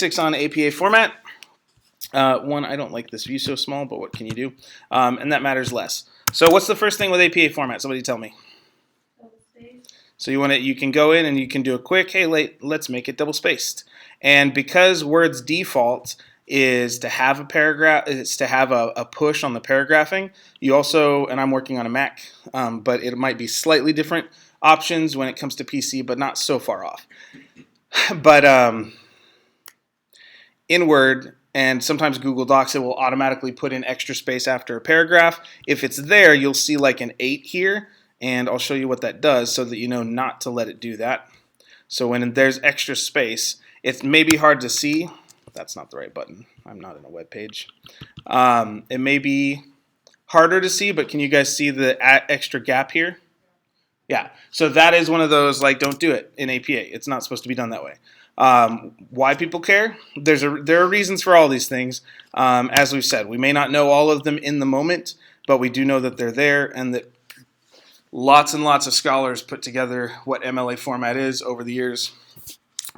basics on APA format. One, I don't like this view so small, but what can you do? And that matters less. So what's the first thing with APA format? Somebody tell me. So you can go in and you can do a quick, hey, let's make it double spaced. And because Word's default is to have a paragraph, is to have a push on the paragraphing, you also, and I'm working on a Mac, but it might be slightly different options when it comes to PC, but not so far off. But in Word, and sometimes Google Docs, it will automatically put in extra space after a paragraph. If it's there, you'll see like an 8 here, and I'll show you what that does so that you know not to let it do that. So when there's extra space, it may be hard to see. That's not the right button. I'm not in a web page. It may be harder to see, but can you guys see the extra gap here? Yeah, so that is one of those, like, don't do it in APA. It's not supposed to be done that way. Why people care? There are reasons for all these things. As we've said, we may not know all of them in the moment, but we do know that they're there, and that lots and lots of scholars put together what MLA format is over the years.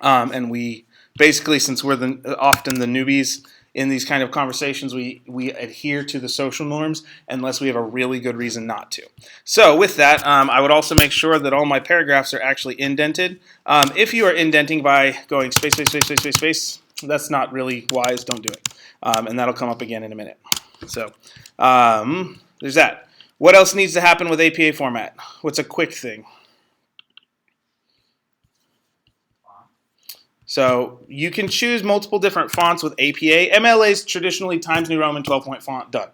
And we basically, since we're often the newbies in these kind of conversations, we adhere to the social norms unless we have a really good reason not to. So with that, I would also make sure that all my paragraphs are actually indented. If you are indenting by going space, space, space, space, space, space, that's not really wise. Don't do it. And that'll come up again in a minute. So there's that. What else needs to happen with APA format? What's a quick thing? So you can choose multiple different fonts with APA. MLA is traditionally Times New Roman 12-point font, done.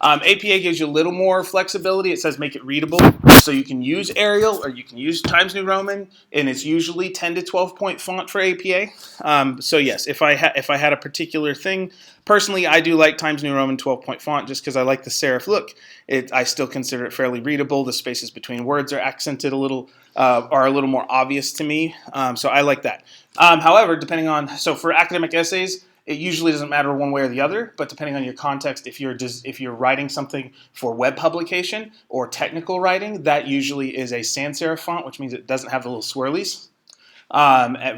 APA gives you a little more flexibility. It says make it readable. So you can use Arial or you can use Times New Roman, and it's usually 10 to 12-point font for APA. So yes, if I had a particular thing, personally I do like Times New Roman 12-point font just because I like the serif look. I still consider it fairly readable. The spaces between words are accented a little, are a little more obvious to me. So I like that. However, so for academic essays, it usually doesn't matter one way or the other, but depending on your context, if you're writing something for web publication or technical writing, that usually is a sans serif font, which means it doesn't have the little swirlies,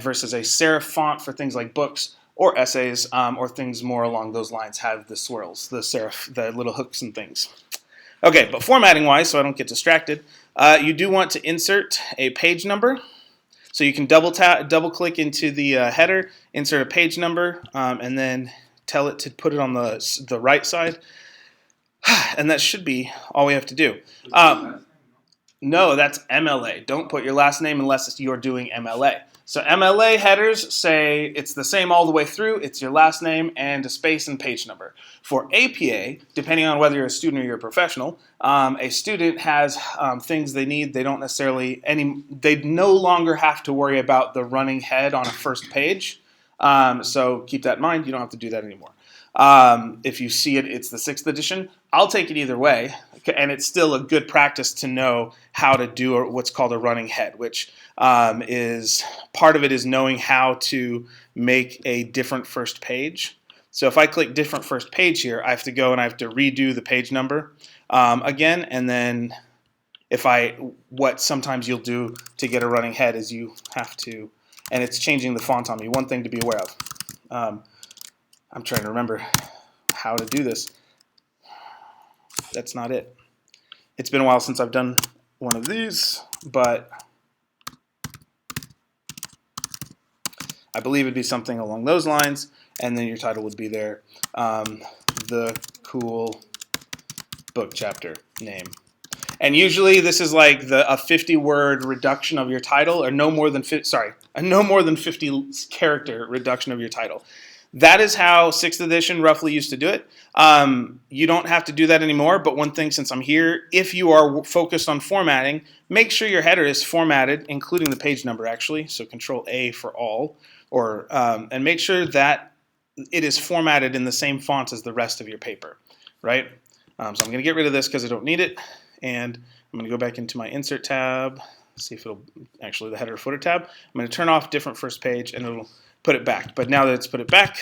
versus a serif font for things like books or essays or things more along those lines have the swirls, the serif, the little hooks and things. Okay, but formatting wise, so I don't get distracted, you do want to insert a page number. So you can double click into the header, insert a page number, and then tell it to put it on the right side. And that should be all we have to do. No, that's MLA. Don't put your last name unless you're doing MLA. So MLA headers say it's the same all the way through. It's your last name and a space and page number. For APA, depending on whether you're a student or you're a professional, a student has things they need. They don't necessarily they no longer have to worry about the running head on a first page. So keep that in mind. You don't have to do that anymore. If you see it, it's the 6th edition. I'll take it either way, and it's still a good practice to know how to do what's called a running head, which is part of it is knowing how to make a different first page. So if I click different first page here, I have to go and I have to redo the page number again, and then what sometimes you'll do to get a running head is you have to, and it's changing the font on me. One thing to be aware of. I'm trying to remember how to do this. That's not it. It's been a while since I've done one of these, but I believe it'd be something along those lines, and then your title would be there. The cool book chapter name. And usually this is like a 50-word reduction of your title, or no more than 50 character reduction of your title. That is how 6th edition roughly used to do it. You don't have to do that anymore, but one thing since I'm here, if you are focused on formatting, make sure your header is formatted, including the page number actually, so Control A for all, and make sure that it is formatted in the same font as the rest of your paper, right? So I'm going to get rid of this because I don't need it, and I'm going to go back into my Insert tab, see if it'll, actually the header footer tab. I'm going to turn off different first page, and it'll put it back. But now that it's put it back,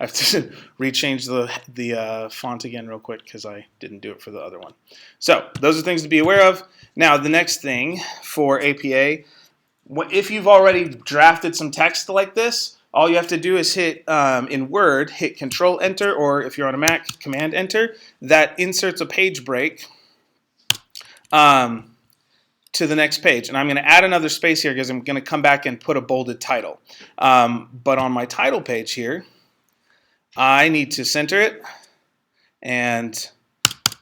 I have to rechange the font again real quick because I didn't do it for the other one. So those are things to be aware of. Now the next thing for APA, if you've already drafted some text like this, all you have to do is hit, in Word, hit Control Enter, or if you're on a Mac, Command Enter. That inserts a page break to the next page. And I'm going to add another space here because I'm going to come back and put a bolded title. But on my title page here, I need to center it, and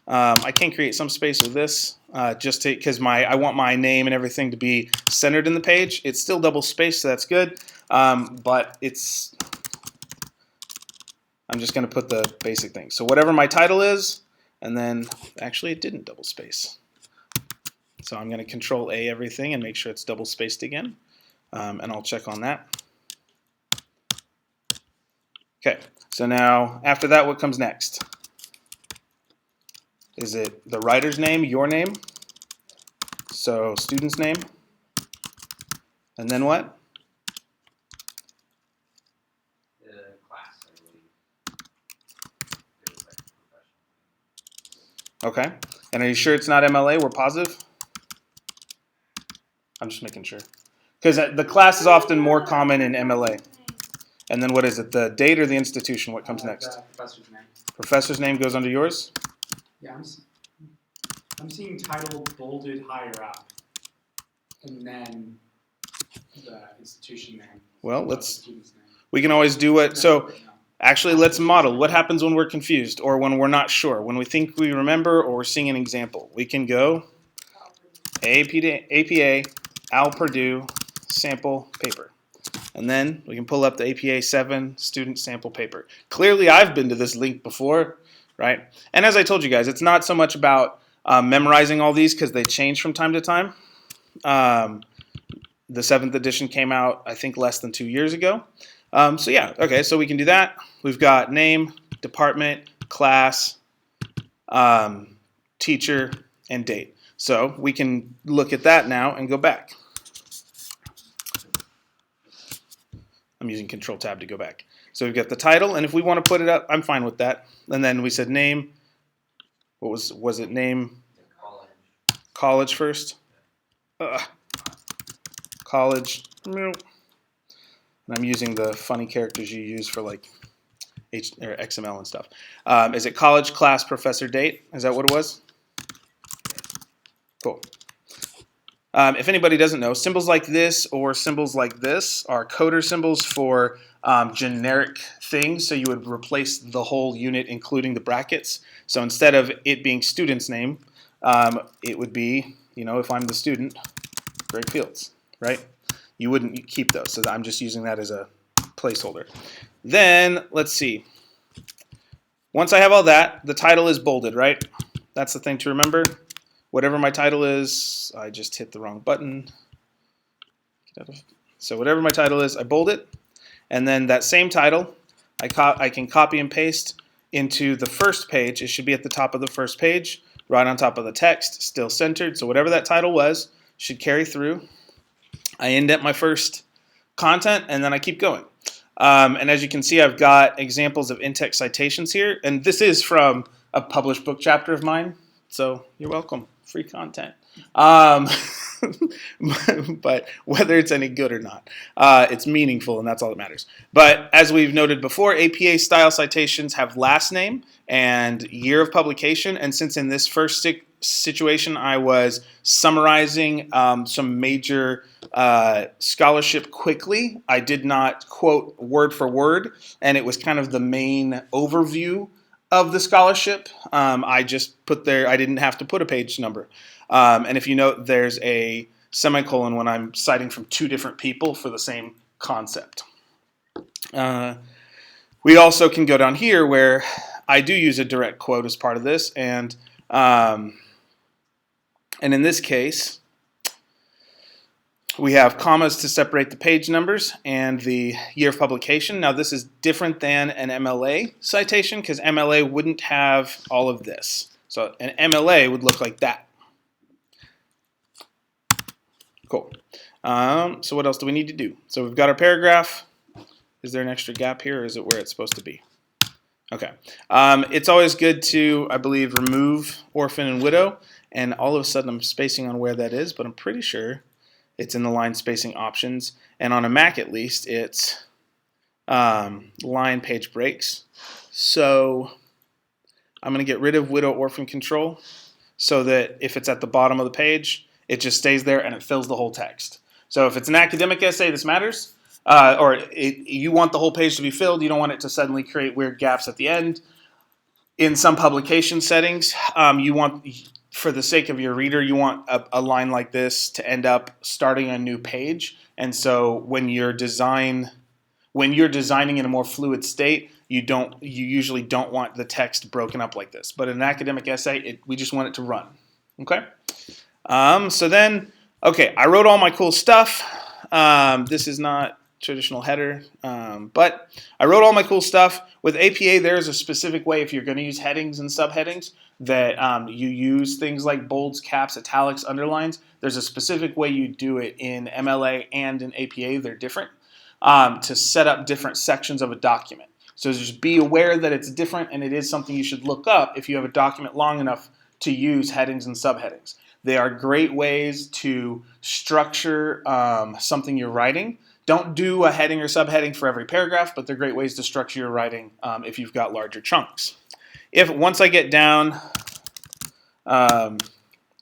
I can create some space with this just because I want my name and everything to be centered in the page. It's still double spaced, so that's good. But I'm just going to put the basic thing. So whatever my title is, and then actually it didn't double space. So I'm going to Control A everything and make sure it's double spaced again. And I'll check on that. Okay, so now after that, what comes next? Is it the writer's name, your name? So student's name. And then what? The class, I believe. Okay. And are you sure it's not MLA? We're positive? I'm just making sure. Because the class is often more common in MLA. And then what is it? The date or the institution? What comes next? The professor's name. Professor's name goes under yours? Yeah, I'm seeing title bolded higher up, and then the institution name. Well, student's name. we can always do what, so actually let's model what happens when we're confused or when we're not sure, when we think we remember or we're seeing an example. We can go APA, Al Purdue, sample paper. And then we can pull up the APA 7 student sample paper. Clearly I've been to this link before, right? And as I told you guys, it's not so much about memorizing all these because they change from time to time. The 7th edition came out, I think, less than 2 years ago. So yeah, okay, so we can do that. We've got name, department, class, teacher, and date. So we can look at that now and go back. I'm using Control Tab to go back. So we've got the title, and if we want to put it up, I'm fine with that. And then we said name. What was it? Name? College first. College. And I'm using the funny characters you use for like XML and stuff. Is it college, class, professor, date? Is that what it was? Cool. If anybody doesn't know, symbols like this or symbols like this are coder symbols for generic things. So you would replace the whole unit, including the brackets. So instead of it being student's name, it would be, if I'm the student, Greg Fields, right? You wouldn't keep those. So I'm just using that as a placeholder. Then let's see. Once I have all that, the title is bolded, right? That's the thing to remember. Whatever my title is, I just hit the wrong button. So whatever my title is, I bold it. And then that same title, I can copy and paste into the first page. It should be at the top of the first page, right on top of the text, still centered. So whatever that title was should carry through. I indent my first content, and then I keep going. And as you can see, I've got examples of in-text citations here. And this is from a published book chapter of mine. So you're welcome. Free content. But whether it's any good or not, it's meaningful, and that's all that matters. But as we've noted before, APA style citations have last name and year of publication. And since in this first situation I was summarizing some major scholarship quickly, I did not quote word for word, and it was kind of the main overview of the scholarship. I just put there, I didn't have to put a page number. And if you note, there's a semicolon when I'm citing from two different people for the same concept. We also can go down here where I do use a direct quote as part of this, and in this case, we have commas to separate the page numbers and the year of publication. Now this is different than an MLA citation because MLA wouldn't have all of this. So an MLA would look like that. Cool. So what else do we need to do? So we've got our paragraph. Is there an extra gap here, or is it where it's supposed to be? Okay. It's always good to, I believe, remove orphan and widow. And all of a sudden I'm spacing on where that is, but I'm pretty sure it's in the line spacing options. And on a Mac at least, it's line page breaks. So I'm going to get rid of widow orphan control so that if it's at the bottom of the page, it just stays there and it fills the whole text. So if it's an academic essay, this matters. You want the whole page to be filled. You don't want it to suddenly create weird gaps at the end. In some publication settings, you want, for the sake of your reader, you want a line like this to end up starting a new page. And so when you're designing in a more fluid state, you usually don't want the text broken up like this. But in an academic essay, we just want it to run. Okay. So then, I wrote all my cool stuff. This is not traditional header, but I wrote all my cool stuff. With APA, there's a specific way, if you're going to use headings and subheadings, that you use things like bolds, caps, italics, underlines. There's a specific way you do it in MLA and in APA. They're different to set up different sections of a document. So just be aware that it's different, and it is something you should look up if you have a document long enough to use headings and subheadings. They are great ways to structure something you're writing. Don't do a heading or subheading for every paragraph, but they're great ways to structure your writing if you've got larger chunks. Once I get down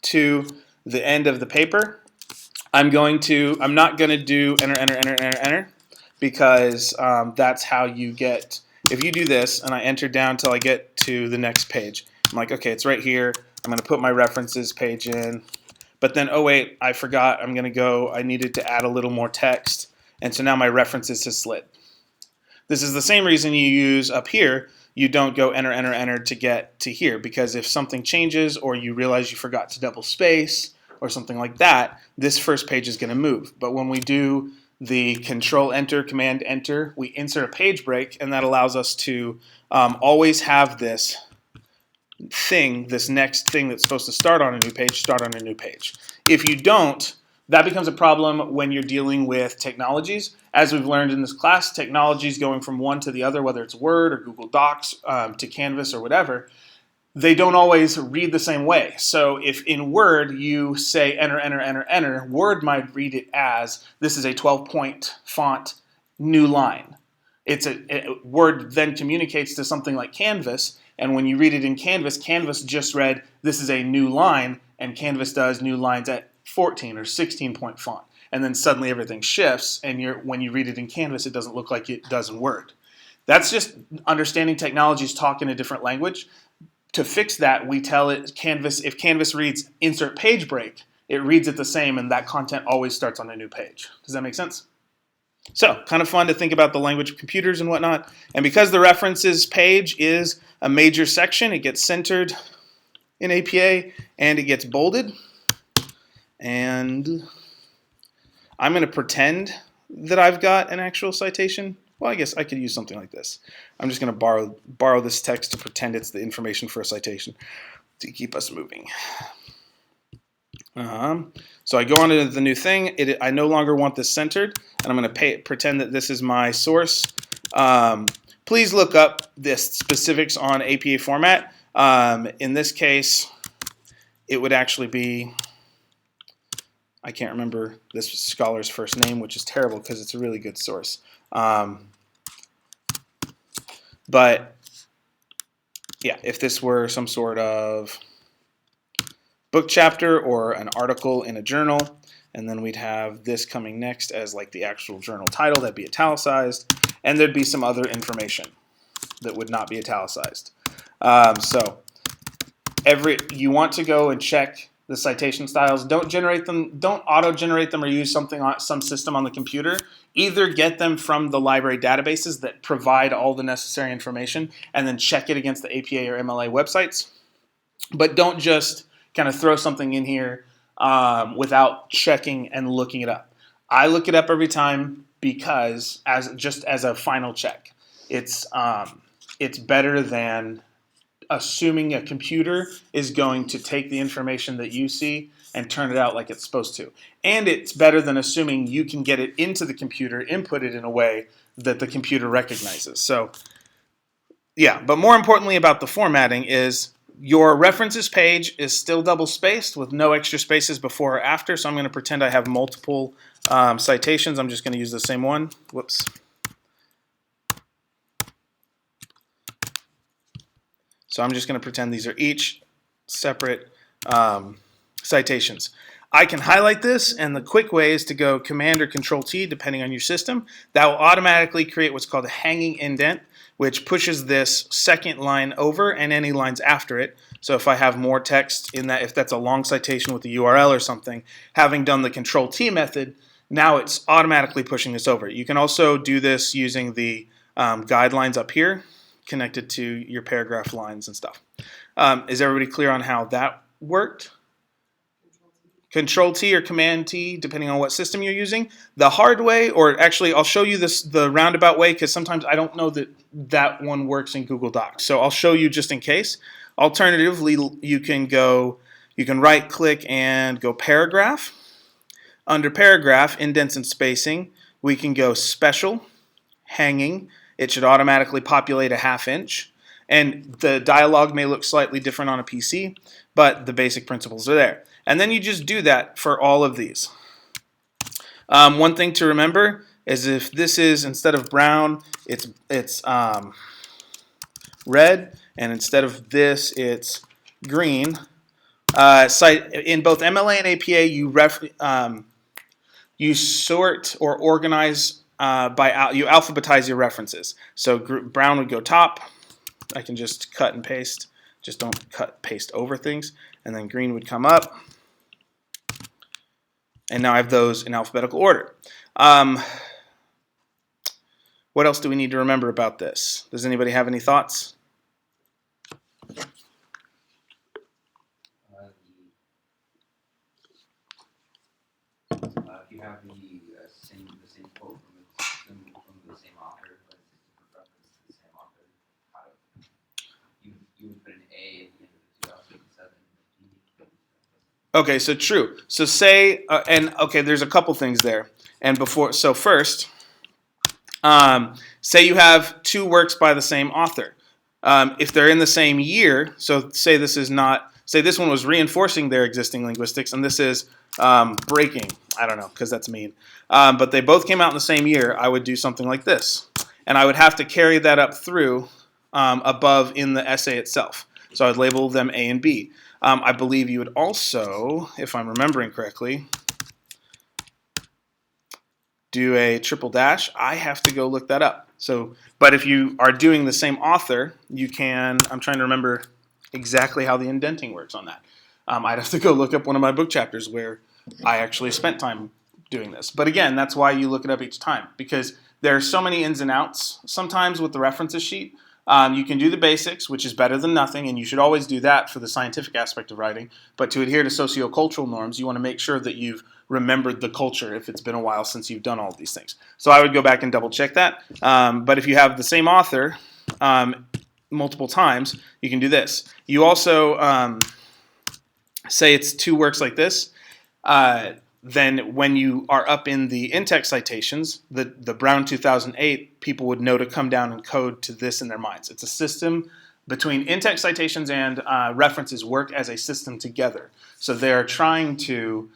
to the end of the paper, I'm not going to do enter, because that's how you get, if you do this and I enter down till I get to the next page, I'm like, okay, it's right here. I'm going to put my references page in, but then, oh wait, I forgot, I needed to add a little more text. And so now my references has slid. This is the same reason you use up here. You don't go enter to get to here, because if something changes or you realize you forgot to double space or something like that, this first page is going to move. But when we do the control enter, command enter, we insert a page break, and that allows us to always have this next thing that's supposed to start on a new page. If you don't, that becomes a problem when you're dealing with technologies. As we've learned in this class, technologies going from one to the other, whether it's Word or Google Docs to Canvas or whatever, they don't always read the same way. So if in Word you say enter, Word might read it as this is a 12-point font, new line. Word then communicates to something like Canvas, and when you read it in Canvas, Canvas just read this is a new line, and Canvas does new lines at 14 or 16-point font. And then suddenly everything shifts, and when you read it in Canvas, it doesn't look like it does in Word. That's just understanding technologies talk in a different language. To fix that, we tell it if Canvas reads insert page break, it reads it the same, and that content always starts on a new page. Does that make sense? So, kind of fun to think about the language of computers and whatnot. And because the references page is a major section, it gets centered in APA, and it gets bolded. And I'm going to pretend that I've got an actual citation. Well, I guess I could use something like this. I'm just going to borrow this text to pretend it's the information for a citation to keep us moving. So I go on to the new thing. I no longer want this centered, and I'm going to pretend that this is my source. Please look up this specifics on APA format. In this case, it would actually be, I can't remember this scholar's first name, which is terrible because it's a really good source. But yeah, if this were some sort of book chapter or an article in a journal, and then we'd have this coming next as like the actual journal title, that'd be italicized, and there'd be some other information that would not be italicized. So you want to go and check the citation styles. Don't auto-generate them or use some system on the computer. Either get them from the library databases that provide all the necessary information and then check it against the APA or MLA websites. But don't just kind of throw something in here without checking and looking it up. I look it up every time because as a final check. It's better than assuming a computer is going to take the information that you see and turn it out like it's supposed to. And it's better than assuming you can get it into the computer, input it in a way that the computer recognizes. So yeah, but more importantly about the formatting is your references page is still double spaced with no extra spaces before or after. So I'm going to pretend I have multiple citations. I'm just going to use the same one. Whoops. So I'm just going to pretend these are each separate citations. I can highlight this, and the quick way is to go Command or Control T, depending on your system. That will automatically create what's called a hanging indent, which pushes this second line over and any lines after it. So if I have more text in that, if that's a long citation with a URL or something, having done the Control T method, now it's automatically pushing this over. You can also do this using the guidelines up here, connected to your paragraph lines and stuff. Is everybody clear on how that worked? Control T or Command T, depending on what system you're using. The hard way, or actually I'll show you the roundabout way, because sometimes I don't know that one works in Google Docs. So I'll show you just in case. Alternatively, you can right click and go paragraph. Under paragraph, indents and spacing, we can go special, hanging. It should automatically populate a 1/2 inch. And the dialogue may look slightly different on a PC, but the basic principles are there. And then you just do that for all of these. One thing to remember is if this is, instead of brown, it's red, and instead of this, it's green. In both MLA and APA, you sort or organize you alphabetize your references. So brown would go top. I can just cut and paste. Just don't paste over things. And then green would come up. And now I have those in alphabetical order. What else do we need to remember about this? Does anybody have any thoughts? If you have the same quote from the same author, but it's different reference to the same author, you would put an A at the end of the 2007 D. Okay, so true. So say, there's a couple things there. And first, say you have 2 works by the same author. If they're in the same year, so say this one was reinforcing their existing linguistics, and this is breaking. I don't know, because that's mean. But they both came out in the same year. I would do something like this. And I would have to carry that up through above in the essay itself. So I'd label them A and B. I believe you would also, if I'm remembering correctly, do a triple dash. I have to go look that up. But if you are doing the same author, you can, I'm trying to remember exactly how the indenting works on that. I'd have to go look up one of my book chapters where I actually spent time doing this. But again, that's why you look it up each time, because there are so many ins and outs. Sometimes with the references sheet, you can do the basics, which is better than nothing, and you should always do that for the scientific aspect of writing. But to adhere to sociocultural norms, you want to make sure that you've remembered the culture if it's been a while since you've done all of these things. So I would go back and double check that. But if you have the same author multiple times, you can do this. You also say it's 2 works like this. Then when you are up in the in-text citations, the Brown 2008, people would know to come down and code to this in their minds. It's a system between in-text citations and references work as a system together. So they're trying to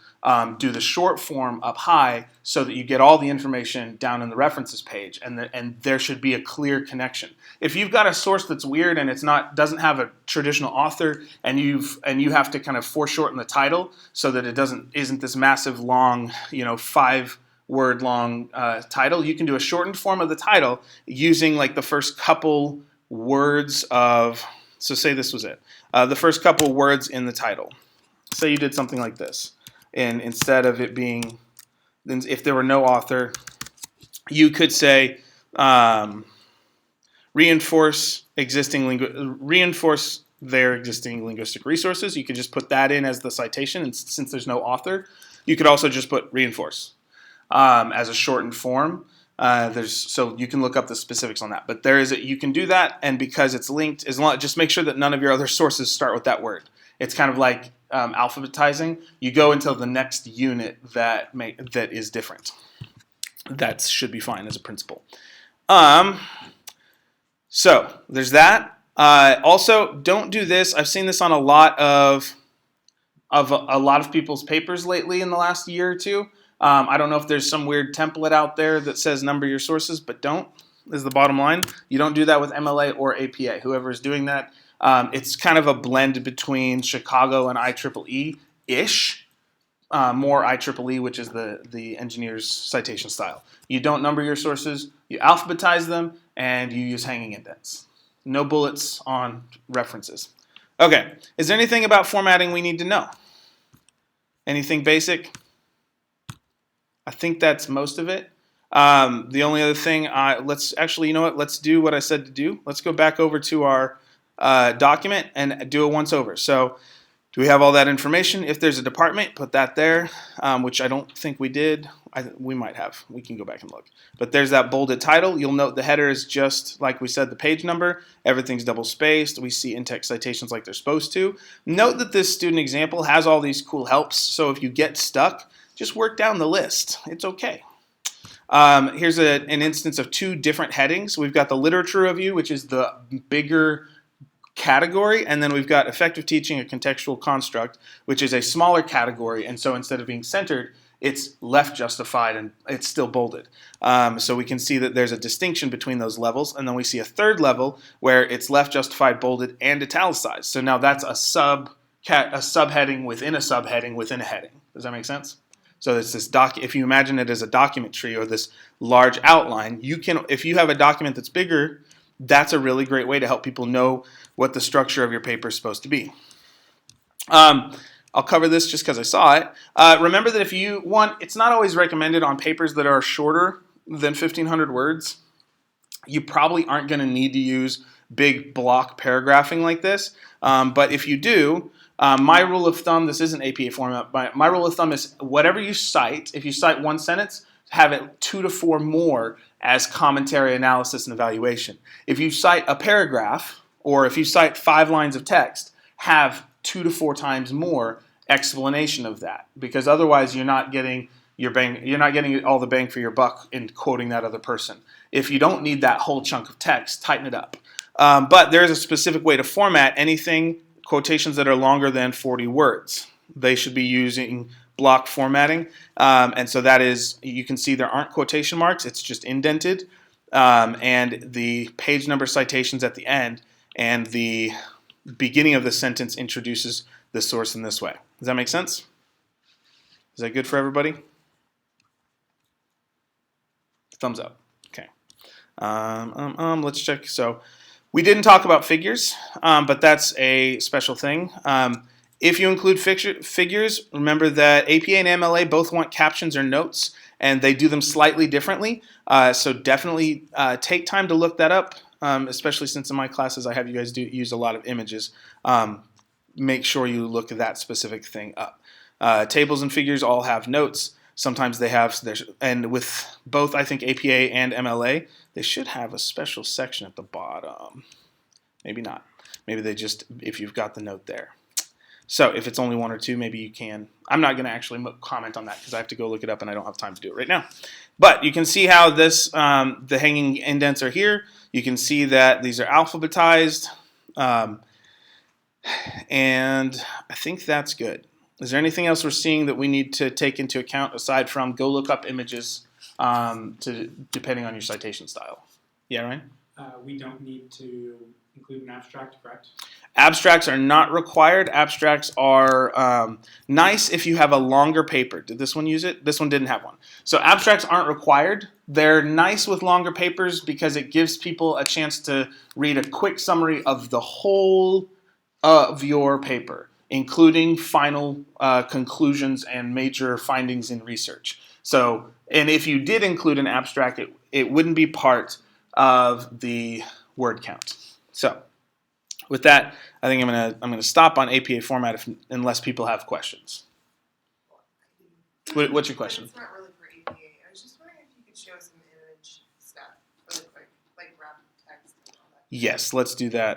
do the short form up high so that you get all the information down in the references page, and there should be a clear connection. If you've got a source that's weird and doesn't have a traditional author, and you have to kind of foreshorten the title so that it isn't this massive long 5-word long title, you can do a shortened form of the title using like the first couple words of, so say this was it, the first couple words in the title. Say you did something like this. And instead of it being, if there were no author, you could say reinforce their existing linguistic resources. You could just put that in as the citation, and since there's no author, you could also just put reinforce as a shortened form. So you can look up the specifics on that, but you can do that, and because it's linked, just make sure that none of your other sources start with that word. It's kind of like alphabetizing. You go until the next unit that is different. That should be fine as a principle. So there's that. Also, don't do this. I've seen this on a lot of people's papers lately in the last year or two. I don't know if there's some weird template out there that says number your sources, but don't, is the bottom line. You don't do that with MLA or APA. Whoever is doing that, It's kind of a blend between Chicago and IEEE-ish. More IEEE, which is the engineer's citation style. You don't number your sources, you alphabetize them, and you use hanging indents. No bullets on references. Okay, is there anything about formatting we need to know? Anything basic? I think that's most of it. The only other thing, let's actually, you know what? Let's do what I said to do. Let's go back over to our document and do a once over. So, do we have all that information? If there's a department, put that there, which I don't think we did. We might have. We can go back and look. But there's that bolded title. You'll note the header is just, like we said, the page number. Everything's double spaced. We see in-text citations like they're supposed to. Note that this student example has all these cool helps. So if you get stuck, just work down the list. It's okay. Here's an instance of two different headings. We've got the literature review, which is the bigger category, and then we've got effective teaching, a contextual construct, which is a smaller category, and so instead of being centered, it's left justified and it's still bolded. So we can see that there's a distinction between those levels, and then we see a third level where it's left justified, bolded, and italicized. So now that's a subheading within a subheading within a heading. Does that make sense? So it's this if you imagine it as a document tree or this large outline, you can, if you have a document that's bigger, that's a really great way to help people know what the structure of your paper is supposed to be. I'll cover this just because I saw it. Remember that it's not always recommended on papers that are shorter than 1,500 words. You probably aren't going to need to use big block paragraphing like this. But if you do, my rule of thumb, this isn't APA format, but my rule of thumb is whatever you cite, if you cite one sentence, have it 2 to 4 more as commentary, analysis, and evaluation. If you cite a paragraph, or if you cite 5 lines of text, have 2 to 4 times more explanation of that, because otherwise you're not getting all the bang for your buck in quoting that other person. If you don't need that whole chunk of text, tighten it up. But there is a specific way to format anything, quotations that are longer than 40 words. They should be using block formatting, and so that is, you can see there aren't quotation marks, it's just indented, and the page number citations at the end, and the beginning of the sentence introduces the source in this way. Does that make sense? Is that good for everybody? Thumbs up. Okay. Let's check. So we didn't talk about figures, but that's a special thing. If you include figures, remember that APA and MLA both want captions or notes, and they do them slightly differently. So definitely take time to look that up, especially since in my classes I have you guys use a lot of images. Make sure you look that specific thing up. Tables and figures all have notes. Sometimes they have, and with both, I think, APA and MLA, they should have a special section at the bottom. Maybe not. Maybe they just, if you've got the note there. So if it's only 1 or 2, maybe you can. I'm not going to actually comment on that because I have to go look it up and I don't have time to do it right now. But you can see how this, the hanging indents are here. You can see that these are alphabetized. And I think that's good. Is there anything else we're seeing that we need to take into account aside from go look up images depending on your citation style? Yeah, Ryan? We don't need to include an abstract, correct? Abstracts are not required. Abstracts are nice if you have a longer paper. Did this one use it? This one didn't have one. So abstracts aren't required. They're nice with longer papers because it gives people a chance to read a quick summary of the whole of your paper, including final conclusions and major findings in research. So, and if you did include an abstract, it wouldn't be part of the word count. So, with that, I think I'm gonna stop on APA format unless people have questions. What's your question? It's not really for APA. I was just wondering if you could show some image stuff really quick, like wrap text and all that. Yes, let's do that.